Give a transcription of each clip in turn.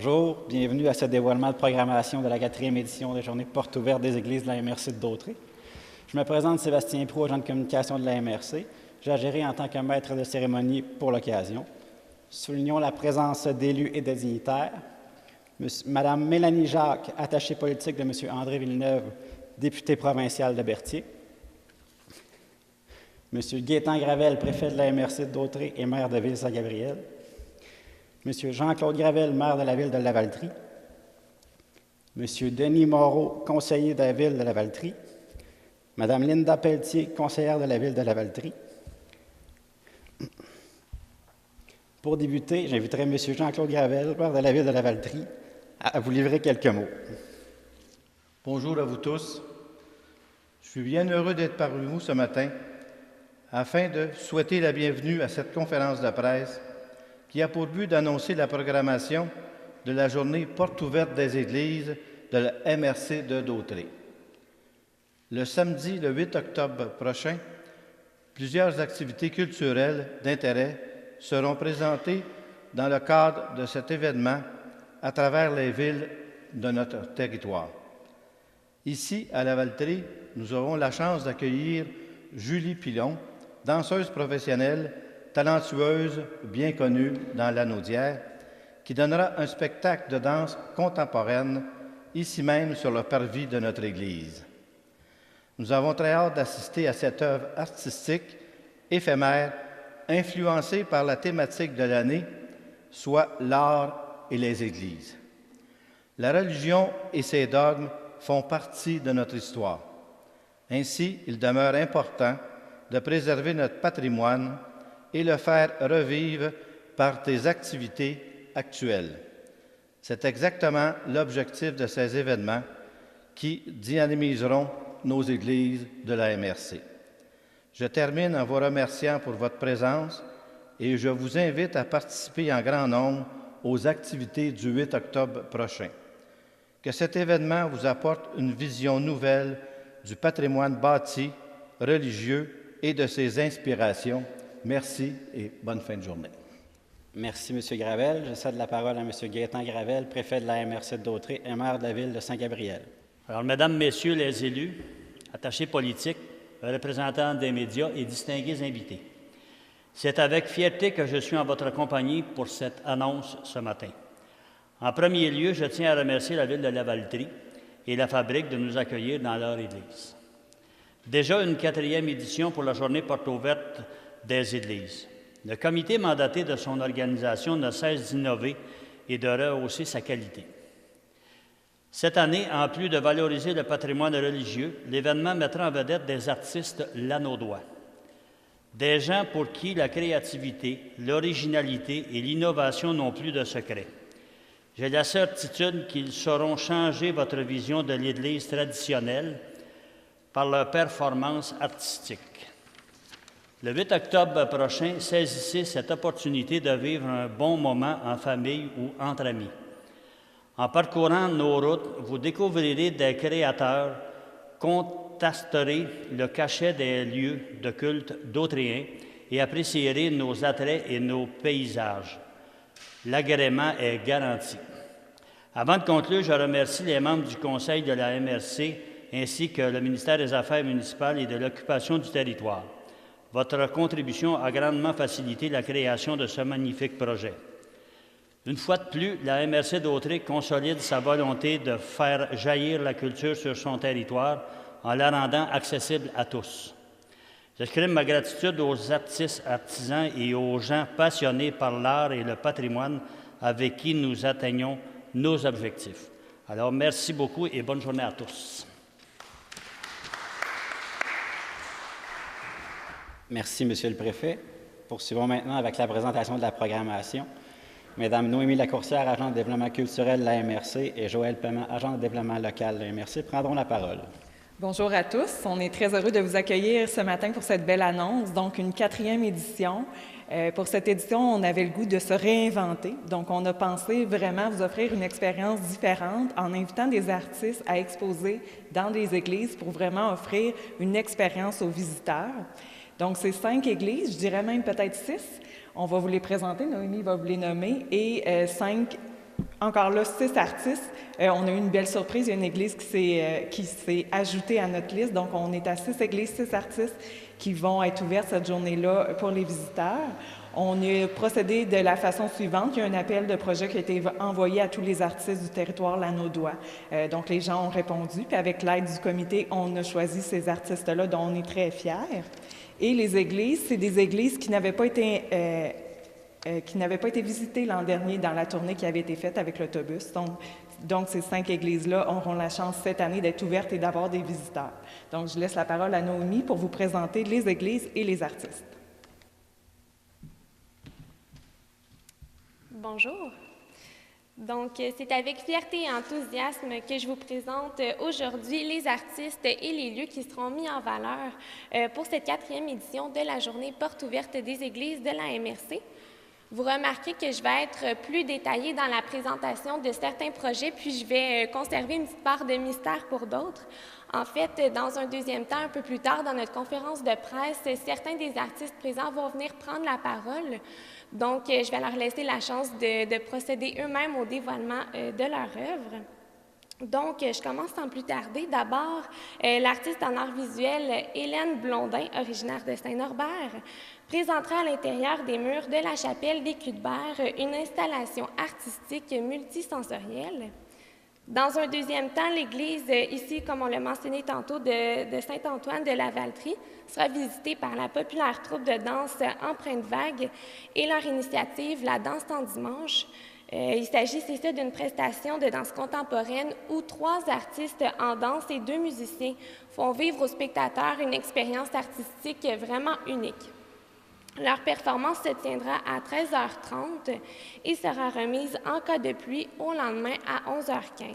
Bonjour, bienvenue à ce dévoilement de programmation de la 4e édition des Journées portes ouvertes des Églises de la MRC de Dautrey. Je me présente Sébastien Proulx, agent de communication de la MRC. J'agirai en tant que maître de cérémonie pour l'occasion. Soulignons la présence d'élus et de dignitaires. Madame Mélanie Jacques, attachée politique de M. André Villeneuve, député provincial de Berthier. M. Gaétan Gravel, préfet de la MRC de Dautrey et maire de Ville-Saint-Gabriel. M. Jean-Claude Gravel, maire de la ville de Lavaltrie. M. Denis Moreau, conseiller de la ville de Lavaltrie. Mme Linda Pelletier, conseillère de la ville de Lavaltrie. Pour débuter, j'inviterai M. Jean-Claude Gravel, maire de la ville de Lavaltrie, à vous livrer quelques mots. Bonjour à vous tous. Je suis bien heureux d'être parmi vous ce matin afin de souhaiter la bienvenue à cette conférence de presse qui a pour but d'annoncer la programmation de la journée porte ouverte des Églises de la MRC de Dautrey. Le samedi, le 8 octobre prochain, plusieurs activités culturelles d'intérêt seront présentées dans le cadre de cet événement à travers les villes de notre territoire. Ici, à Lavaltrie, nous aurons la chance d'accueillir Julie Pilon, danseuse professionnelle, talentueuse, bien connue dans l'Anaudière, qui donnera un spectacle de danse contemporaine ici même sur le parvis de notre Église. Nous avons très hâte d'assister à cette œuvre artistique éphémère, influencée par la thématique de l'année, soit l'art et les Églises. La religion et ses dogmes font partie de notre histoire. Ainsi, il demeure important de préserver notre patrimoine et le faire revivre par des activités actuelles. C'est exactement l'objectif de ces événements qui dynamiseront nos églises de la MRC. Je termine en vous remerciant pour votre présence et je vous invite à participer en grand nombre aux activités du 8 octobre prochain. Que cet événement vous apporte une vision nouvelle du patrimoine bâti, religieux et de ses inspirations. Merci et bonne fin de journée. Merci, M. Gravel. Je cède la parole à M. Gaétan Gravel, préfet de la MRC de Dautrey et maire de la ville de Saint-Gabriel. Alors, Mesdames, Messieurs les élus, attachés politiques, représentants des médias et distingués invités, c'est avec fierté que je suis en votre compagnie pour cette annonce ce matin. En premier lieu, je tiens à remercier la ville de Lavaltrie et la Fabrique de nous accueillir dans leur Église. Déjà une 4e édition pour la journée porte ouverte des Églises. Le comité mandaté de son organisation ne cesse d'innover et de rehausser sa qualité. Cette année, en plus de valoriser le patrimoine religieux, l'événement mettra en vedette des artistes lanaudois, des gens pour qui la créativité, l'originalité et l'innovation n'ont plus de secret. J'ai la certitude qu'ils sauront changer votre vision de l'Église traditionnelle par leur performance artistique. Le 8 octobre prochain, saisissez cette opportunité de vivre un bon moment en famille ou entre amis. En parcourant nos routes, vous découvrirez des créateurs, constaterez le cachet des lieux de culte dautréens et apprécierez nos attraits et nos paysages. L'agrément est garanti. Avant de conclure, je remercie les membres du Conseil de la MRC ainsi que le ministère des Affaires municipales et de l'occupation du territoire. Votre contribution a grandement facilité la création de ce magnifique projet. Une fois de plus, la MRC Dautrey consolide sa volonté de faire jaillir la culture sur son territoire en la rendant accessible à tous. J'exprime ma gratitude aux artistes, artisans et aux gens passionnés par l'art et le patrimoine avec qui nous atteignons nos objectifs. Alors, merci beaucoup et bonne journée à tous. Merci, Monsieur le Préfet. Poursuivons maintenant avec la présentation de la programmation. Mesdames Noémie Lacourcière, agent de développement culturel de la MRC, et Joël Paiement, agent de développement local de la MRC, prendront la parole. Bonjour à tous. On est très heureux de vous accueillir ce matin pour cette belle annonce, donc une 4e édition. Pour cette édition, on avait le goût de se réinventer. Donc, on a pensé vraiment vous offrir une expérience différente en invitant des artistes à exposer dans des églises pour vraiment offrir une expérience aux visiteurs. Donc, c'est 5 églises, je dirais même peut-être 6. On va vous les présenter, Noémie va vous les nommer, et 5 encore là, 6 artistes. On a eu une belle surprise. Il y a une église qui s'est ajoutée à notre liste. Donc, on est à 6 églises, 6 artistes qui vont être ouverts cette journée-là pour les visiteurs. On a procédé de la façon suivante. Il y a un appel de projet qui a été envoyé à tous les artistes du territoire Lanaudois. Donc, les gens ont répondu. Puis, avec l'aide du comité, on a choisi ces artistes-là dont on est très fiers. Et les églises, c'est des églises qui n'avaient pas été visitées l'an dernier dans la tournée qui avait été faite avec l'autobus. Donc, ces 5 églises-là auront la chance cette année d'être ouvertes et d'avoir des visiteurs. Donc, je laisse la parole à Naomi pour vous présenter les églises et les artistes. Bonjour. Donc, c'est avec fierté et enthousiasme que je vous présente aujourd'hui les artistes et les lieux qui seront mis en valeur pour cette 4e édition de la journée porte ouverte des églises de la MRC. Vous remarquez que je vais être plus détaillée dans la présentation de certains projets, puis je vais conserver une petite part de mystère pour d'autres. En fait, dans un deuxième temps, un peu plus tard dans notre conférence de presse, certains des artistes présents vont venir prendre la parole. Donc, je vais leur laisser la chance de procéder eux-mêmes au dévoilement de leur œuvre. Donc, je commence sans plus tarder. D'abord, l'artiste en art visuel Hélène Blondin, originaire de Saint-Norbert, présentera à l'intérieur des murs de la chapelle des Cuthberts une installation artistique multisensorielle. Dans un deuxième temps, l'église, ici, comme on l'a mentionné tantôt, de Saint-Antoine de la Valtrie, sera visitée par la populaire troupe de danse Empreinte Vague et leur initiative, la danse en dimanche. Il s'agit, c'est ça, d'une prestation de danse contemporaine où 3 artistes en danse et 2 musiciens font vivre aux spectateurs une expérience artistique vraiment unique. Leur performance se tiendra à 13h30 et sera remise en cas de pluie au lendemain à 11h15.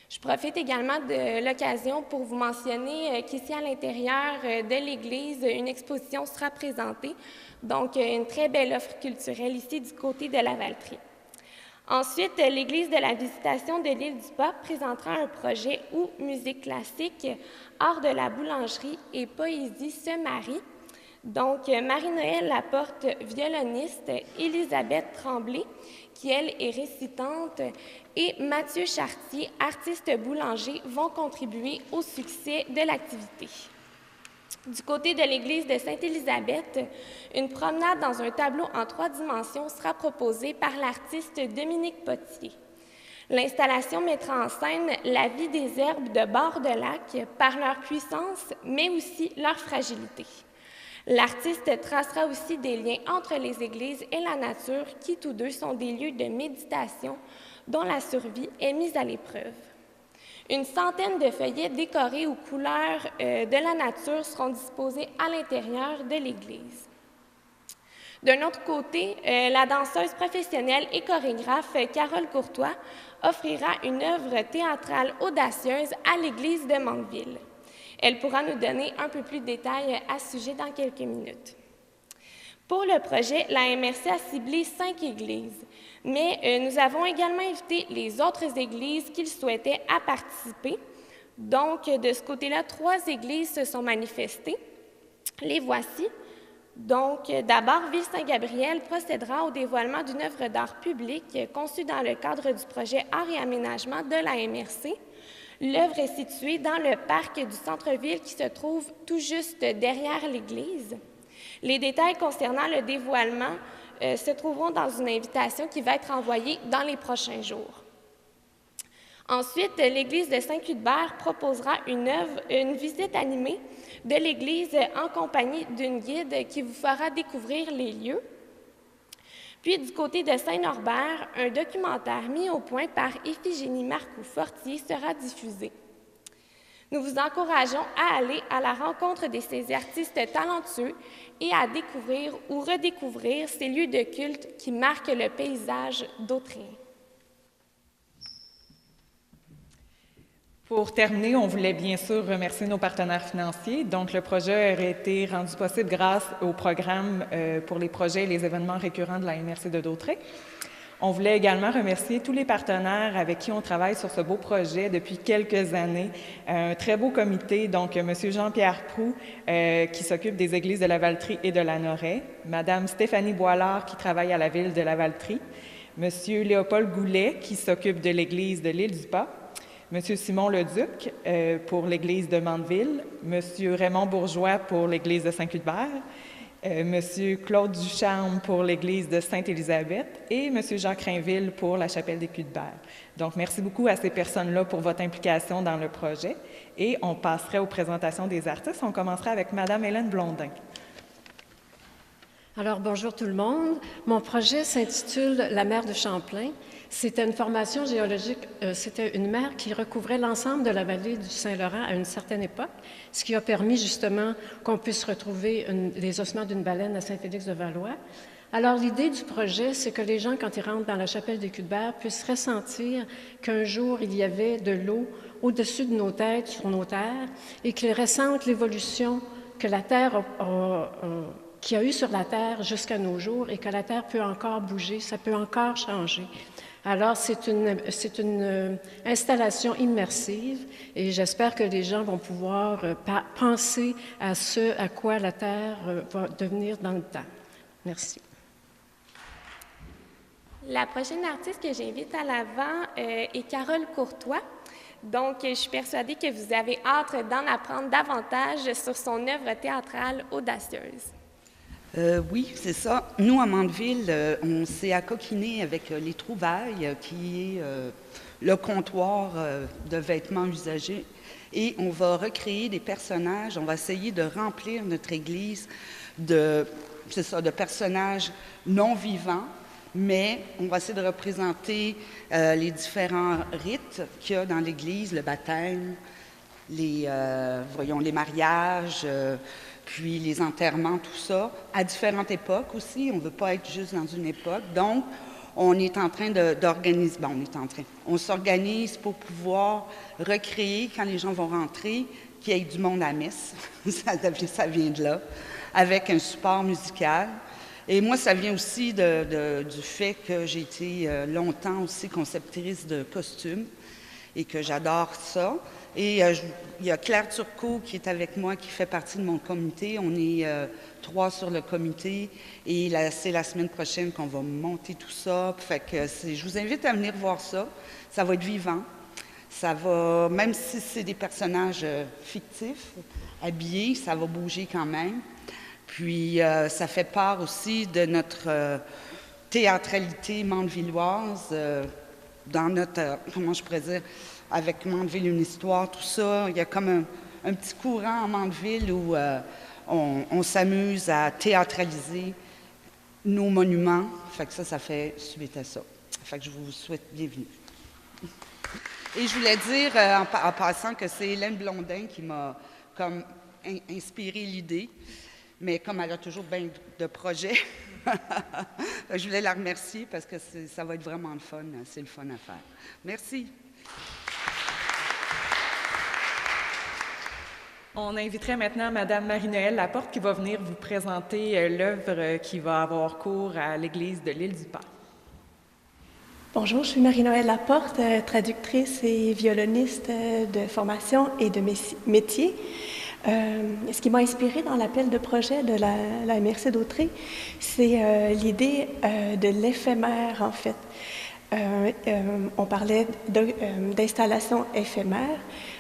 Je profite également de l'occasion pour vous mentionner qu'ici à l'intérieur de l'église, une exposition sera présentée, donc une très belle offre culturelle ici du côté de la Valtrie. Ensuite, l'Église de la Visitation de l'île du Pape présentera un projet où musique classique, art de la boulangerie et poésie se marient. Donc, Marie-Noël Laporte, violoniste, Élisabeth Tremblay, qui, elle, est récitante, et Mathieu Chartier, artiste boulanger, vont contribuer au succès de l'activité. Du côté de l'église de Sainte-Élisabeth, une promenade dans un tableau en 3 dimensions sera proposée par l'artiste Dominique Potier. L'installation mettra en scène la vie des herbes de bord de lac par leur puissance, mais aussi leur fragilité. L'artiste tracera aussi des liens entre les églises et la nature, qui tous deux sont des lieux de méditation dont la survie est mise à l'épreuve. Une centaine de feuillets décorés aux couleurs de la nature seront disposés à l'intérieur de l'église. D'un autre côté, la danseuse professionnelle et chorégraphe Carole Courtois offrira une œuvre théâtrale audacieuse à l'église de Manqueville. Elle pourra nous donner un peu plus de détails à ce sujet dans quelques minutes. Pour le projet, la MRC a ciblé 5 églises, mais nous avons également invité les autres églises qui le souhaitaient à participer. Donc, de ce côté-là, 3 églises se sont manifestées. Les voici. Donc, d'abord, Ville-Saint-Gabriel procédera au dévoilement d'une œuvre d'art public conçue dans le cadre du projet Art et aménagement de la MRC. L'œuvre est située dans le parc du centre-ville qui se trouve tout juste derrière l'église. Les détails concernant le dévoilement se trouveront dans une invitation qui va être envoyée dans les prochains jours. Ensuite, l'église de Saint-Cuthbert proposera une visite animée de l'église en compagnie d'une guide qui vous fera découvrir les lieux. Puis, du côté de Saint-Norbert, un documentaire mis au point par Iphigénie Marcoux-Fortier sera diffusé. Nous vous encourageons à aller à la rencontre de ces artistes talentueux et à découvrir ou redécouvrir ces lieux de culte qui marquent le paysage d'Autriche. Pour terminer, on voulait bien sûr remercier nos partenaires financiers. Donc, le projet aurait été rendu possible grâce au programme pour les projets et les événements récurrents de la MRC de Dautrey. On voulait également remercier tous les partenaires avec qui on travaille sur ce beau projet depuis quelques années. Un très beau comité, donc M. Jean-Pierre Proux, qui s'occupe des églises de la Valtrie et de la Noret, Mme Stéphanie Boilard, qui travaille à la ville de la Valtrie, M. Léopold Goulet, qui s'occupe de l'église de l'Île-du-Pas, M. Simon Leduc pour l'église de Mandeville, M. Raymond Bourgeois pour l'église de Saint-Cuthbert, M. Claude Ducharme pour l'église de Sainte-Élisabeth et M. Jacques Rainville pour la chapelle des Cuthbert. Donc, merci beaucoup à ces personnes-là pour votre implication dans le projet. Et on passerait aux présentations des artistes. On commencerait avec Mme Hélène Blondin. Alors, bonjour tout le monde. Mon projet s'intitule « La mer de Champlain ». C'était une formation géologique, c'était une mer qui recouvrait l'ensemble de la vallée du Saint-Laurent à une certaine époque, ce qui a permis justement qu'on puisse retrouver les ossements d'une baleine à Saint-Félix-de-Valois. Alors, l'idée du projet, c'est que les gens, quand ils rentrent dans la chapelle des Cuthbert, puissent ressentir qu'un jour, il y avait de l'eau au-dessus de nos têtes, sur nos terres, et qu'ils ressentent l'évolution que la Terre qu'il y a eu sur la Terre jusqu'à nos jours et que la Terre peut encore bouger, ça peut encore changer. Alors, c'est une installation immersive et j'espère que les gens vont pouvoir penser à ce à quoi la Terre va devenir dans le temps. Merci. La prochaine artiste que j'invite à l'avant est Carole Courtois. Donc, je suis persuadée que vous avez hâte d'en apprendre davantage sur son œuvre théâtrale audacieuse. Oui, c'est ça. Nous, à Mandeville, on s'est accoquiné avec les Trouvailles, qui est le comptoir de vêtements usagés. Et on va recréer des personnages. On va essayer de remplir notre église de personnages non vivants, mais on va essayer de représenter les différents rites qu'il y a dans l'église, le baptême, les mariages, puis les enterrements, tout ça, à différentes époques aussi. On ne veut pas être juste dans une époque. Donc, on est en train d'organiser... On s'organise pour pouvoir recréer, quand les gens vont rentrer, qu'il y ait du monde à la messe. Ça vient de là, avec un support musical. Et moi, ça vient aussi du fait que j'ai été longtemps aussi conceptrice de costumes et que j'adore ça. Et il y a Claire Turcot qui est avec moi, qui fait partie de mon comité. On est 3 sur le comité et c'est la semaine prochaine qu'on va monter tout ça. Fait que je vous invite à venir voir ça. Ça va être vivant. Ça va, même si c'est des personnages fictifs, habillés, ça va bouger quand même. Puis ça fait part aussi de notre théâtralité mandevilloise dans notre, comment je pourrais dire, avec Mandeville, une histoire, tout ça. Il y a comme un petit courant à Mandeville où on s'amuse à théâtraliser nos monuments. Fait que ça fait suite à ça. Fait que je vous souhaite bienvenue. Et je voulais dire en passant que c'est Hélène Blondin qui m'a comme inspiré l'idée, mais comme elle a toujours bien de projets, je voulais la remercier parce que ça va être vraiment le fun. C'est le fun à faire. Merci. On inviterait maintenant Mme Marie-Noëlle Laporte qui va venir vous présenter l'œuvre qui va avoir cours à l'église de l'Île-du-Pas. Bonjour, je suis Marie-Noëlle Laporte, traductrice et violoniste de formation et de métier. Ce qui m'a inspirée dans l'appel de projet de la MRC d'Autrey, c'est l'idée de l'éphémère, en fait. On parlait d'installation éphémère.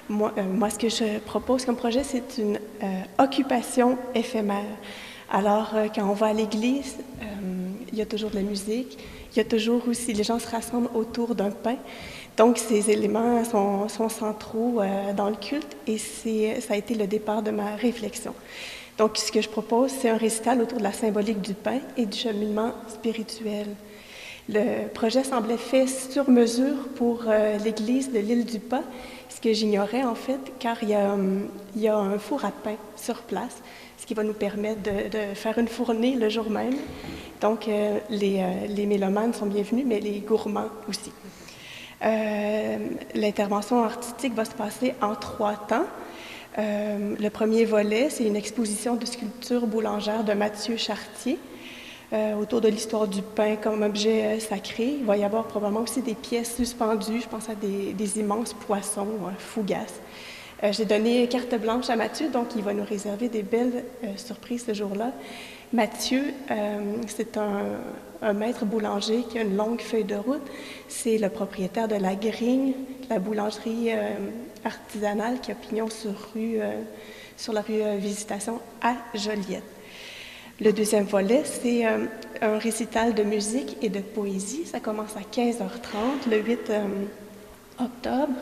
Moi, ce que je propose comme projet, c'est une occupation éphémère. Alors, quand on va à l'église, il y a toujours de la musique, il y a toujours aussi, les gens se rassemblent autour d'un pain. Donc, ces éléments sont centraux dans le culte et ça a été le départ de ma réflexion. Donc, ce que je propose, c'est un récital autour de la symbolique du pain et du cheminement spirituel. Le projet semblait fait sur mesure pour l'église de l'Île-du-Pas, ce que j'ignorais en fait, car il y a un four à pain sur place, ce qui va nous permettre de faire une fournée le jour même. Donc, les mélomanes sont bienvenus, mais les gourmands aussi. L'intervention artistique va se passer en 3 temps. Le premier volet, c'est une exposition de sculpture boulangère de Mathieu Chartier autour de l'histoire du pain comme objet sacré. Il va y avoir probablement aussi des pièces suspendues, je pense à des immenses poissons fougasses. J'ai donné carte blanche à Mathieu, donc il va nous réserver des belles surprises ce jour-là. Mathieu, c'est un maître boulanger qui a une longue feuille de route. C'est le propriétaire de la Grigne, la boulangerie artisanale qui a pignon sur la rue Visitation à Joliette. Le deuxième volet, c'est un récital de musique et de poésie. Ça commence à 15h30, le 8 octobre.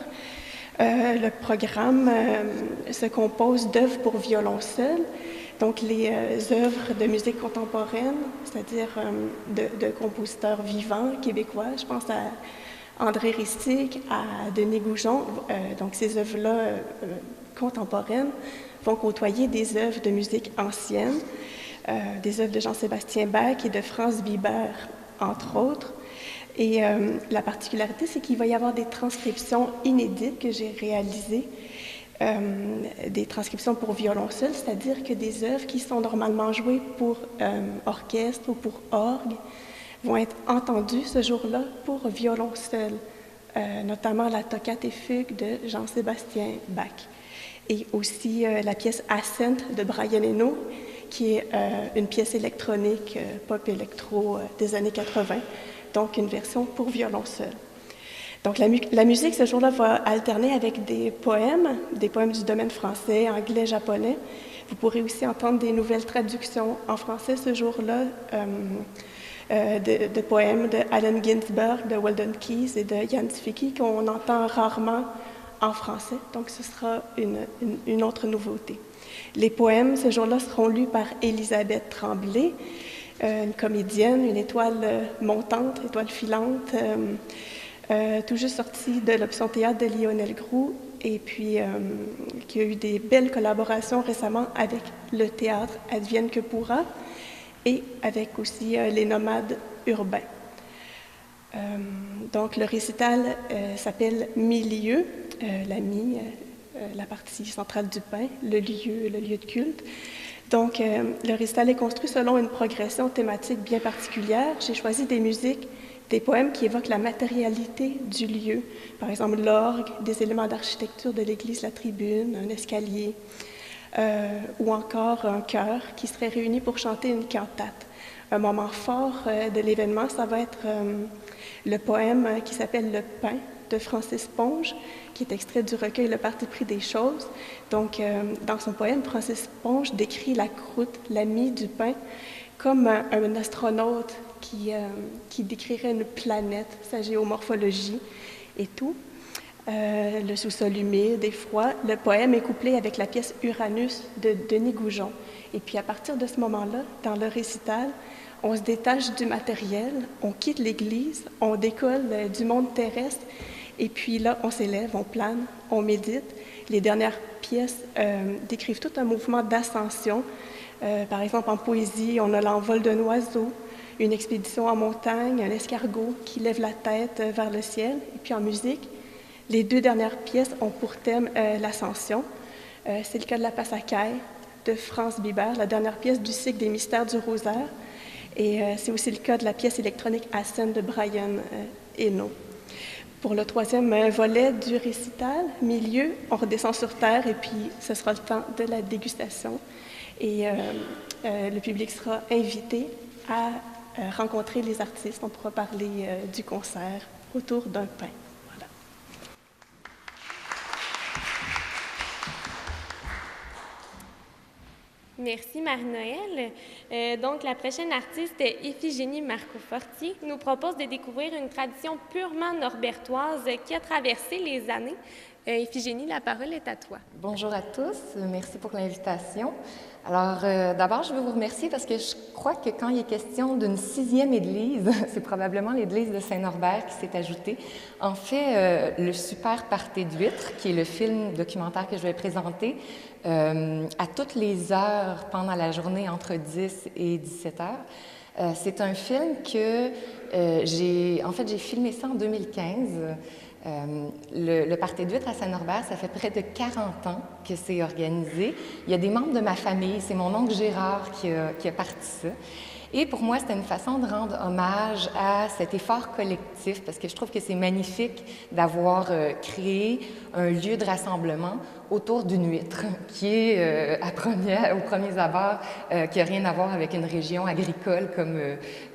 Le programme se compose d'œuvres pour violon seul, donc les œuvres de musique contemporaine, c'est-à-dire de compositeurs vivants québécois. Je pense à André Ristic, à Denis Goujon. Donc ces œuvres-là contemporaines vont côtoyer des œuvres de musique ancienne, des œuvres de Jean-Sébastien Bach et de Franz Biber, entre autres. Et la particularité, c'est qu'il va y avoir des transcriptions inédites que j'ai réalisées, des transcriptions pour violon seul, c'est-à-dire que des œuvres qui sont normalement jouées pour orchestre ou pour orgue vont être entendues ce jour-là pour violon seul, notamment la toccate et fugue de Jean-Sébastien Bach. Et aussi la pièce Ascent de Brian Eno, qui est une pièce électronique, pop électro des années 80, donc une version pour violon seul. Donc la musique ce jour-là va alterner avec des poèmes du domaine français, anglais, japonais. Vous pourrez aussi entendre des nouvelles traductions en français ce jour-là de poèmes de Allen Ginsberg, de Weldon Keys et de Jan Zwicky qu'on entend rarement en français. Donc ce sera une autre nouveauté. Les poèmes ce jour-là seront lus par Élisabeth Tremblay, une comédienne, une étoile montante, étoile filante, tout juste sortie de l'option théâtre de Lionel Groux, et puis qui a eu des belles collaborations récemment avec le théâtre Advienne que pourra, et avec aussi les nomades urbains. Donc le récital s'appelle Milieu, la partie centrale du pain, le lieu de culte. Donc, le récital est construit selon une progression thématique bien particulière. J'ai choisi des musiques, des poèmes qui évoquent la matérialité du lieu. Par exemple, l'orgue, des éléments d'architecture de l'église, la tribune, un escalier, ou encore un chœur qui serait réuni pour chanter une cantate. Un moment fort de l'événement, ça va être le poème qui s'appelle « Le pain » de Francis Ponge, qui est extrait du recueil Le Parti pris des choses. Donc, dans son poème, Francis Ponge décrit la croûte, la mie du pain, comme un astronaute qui décrirait une planète, sa géomorphologie et tout. Le sous-sol humide et froid. Le poème est couplé avec la pièce Uranus de Denis Goujon. Et puis, à partir de ce moment-là, dans le récital, on se détache du matériel, on quitte l'Église, on décolle du monde terrestre. Et puis là, on s'élève, on plane, on médite. Les dernières pièces décrivent tout un mouvement d'ascension. Par exemple, en poésie, on a l'envol d'un oiseau, une expédition en montagne, un escargot qui lève la tête vers le ciel. Et puis en musique, les deux dernières pièces ont pour thème l'ascension. C'est le cas de la Passacaille de Franz Biber, la dernière pièce du cycle des mystères du rosaire. Et c'est aussi le cas de la pièce électronique Ascent de Brian Eno. Pour le troisième volet du récital, Milieu, on redescend sur Terre et puis ce sera le temps de la dégustation. Et le public sera invité à rencontrer les artistes. On pourra parler du concert autour d'un pain. Voilà. Merci Marie-Noël. Donc, la prochaine artiste, Iphigénie Marcoforti, nous propose de découvrir une tradition purement norbertoise qui a traversé les années. Iphigénie, la parole est à toi. Bonjour à tous, merci pour l'invitation. Alors, d'abord, je veux vous remercier parce que je crois que quand il est question d'une 6e église, c'est probablement l'église de Saint-Norbert qui s'est ajoutée. En fait, le Super Party d'huîtres, qui est le film documentaire que je vais présenter, à toutes les heures pendant la journée entre 10 et 17 heures. C'est un film que j'ai filmé ça en 2015. Le Party d'huîtres à Saint-Norbert, ça fait près de 40 ans que c'est organisé. Il y a des membres de ma famille, c'est mon oncle Gérard qui a parti ça. Et pour moi, c'était une façon de rendre hommage à cet effort collectif, parce que je trouve que c'est magnifique d'avoir créé un lieu de rassemblement autour d'une huître, qui est, aux premiers abords, qui n'a rien à voir avec une région agricole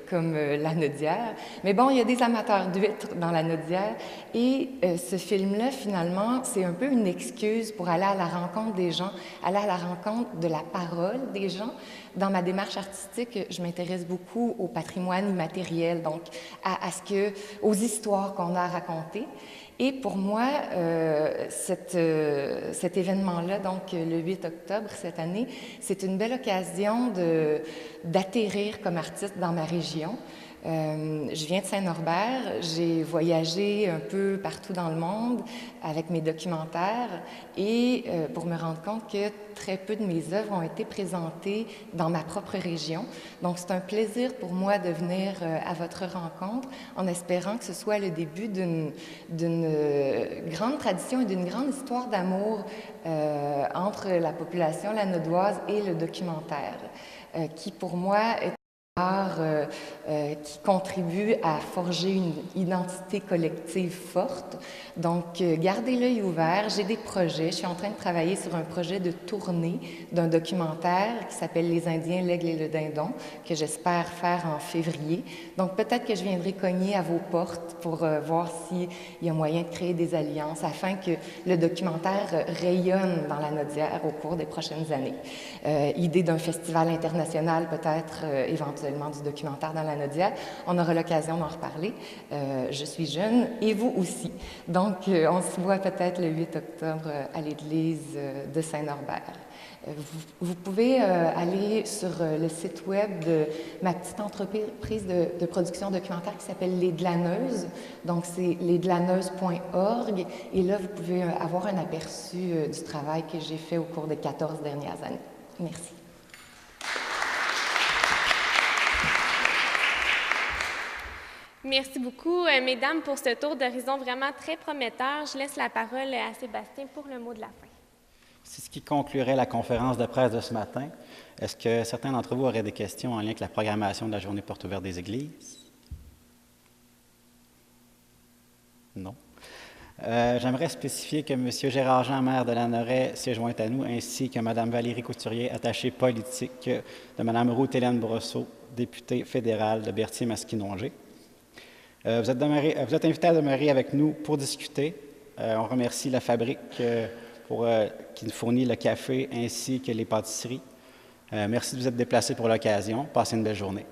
comme la Naudière. Mais bon, il y a des amateurs d'huîtres dans la Naudière et ce film-là, finalement, c'est un peu une excuse pour aller à la rencontre des gens, aller à la rencontre de la parole des gens. Dans ma démarche artistique, je m'intéresse beaucoup au patrimoine immatériel, donc aux histoires qu'on a à raconter. Et pour moi, cet événement-là, donc le 8 octobre cette année, c'est une belle occasion d'atterrir comme artiste dans ma région. Je viens de Saint-Norbert, j'ai voyagé un peu partout dans le monde avec mes documentaires et pour me rendre compte que très peu de mes œuvres ont été présentées dans ma propre région. Donc c'est un plaisir pour moi de venir à votre rencontre en espérant que ce soit le début d'une grande tradition et d'une grande histoire d'amour entre la population lanaudoise et le documentaire, qui pour moi est qui contribue à forger une identité collective forte. Donc, gardez l'œil ouvert. J'ai des projets. Je suis en train de travailler sur un projet de tournée d'un documentaire qui s'appelle « Les Indiens, l'aigle et le dindon » que j'espère faire en février. Donc, peut-être que je viendrai cogner à vos portes pour voir s'il y a moyen de créer des alliances afin que le documentaire rayonne dans la Naudière au cours des prochaines années. Idée d'un festival international, peut-être éventuellement du documentaire dans la Naudière. On aura l'occasion d'en reparler. Je suis jeune et vous aussi. Donc, on se voit peut-être le 8 octobre à l'église de Saint-Norbert. Vous pouvez aller sur le site web de ma petite entreprise de production documentaire qui s'appelle Les Glaneuses. Donc, c'est lesglaneuses.org. Et là, vous pouvez avoir un aperçu du travail que j'ai fait au cours des 14 dernières années. Merci. Merci beaucoup, mesdames, pour ce tour d'horizon vraiment très prometteur. Je laisse la parole à Sébastien pour le mot de la fin. C'est ce qui conclurait la conférence de presse de ce matin. Est-ce que certains d'entre vous auraient des questions en lien avec la programmation de la Journée porte ouverte des Églises? Non. J'aimerais spécifier que M. Gérard-Jean, maire de Lanoraie, s'est joint à nous, ainsi que Mme Valérie Couturier, attachée politique de Mme Ruth-Hélène Brosseau, députée fédérale de Berthier-Masquinongé. Vous êtes invités à demeurer avec nous pour discuter. On remercie la fabrique qui nous fournit le café ainsi que les pâtisseries. Merci de vous être déplacés pour l'occasion. Passez une belle journée.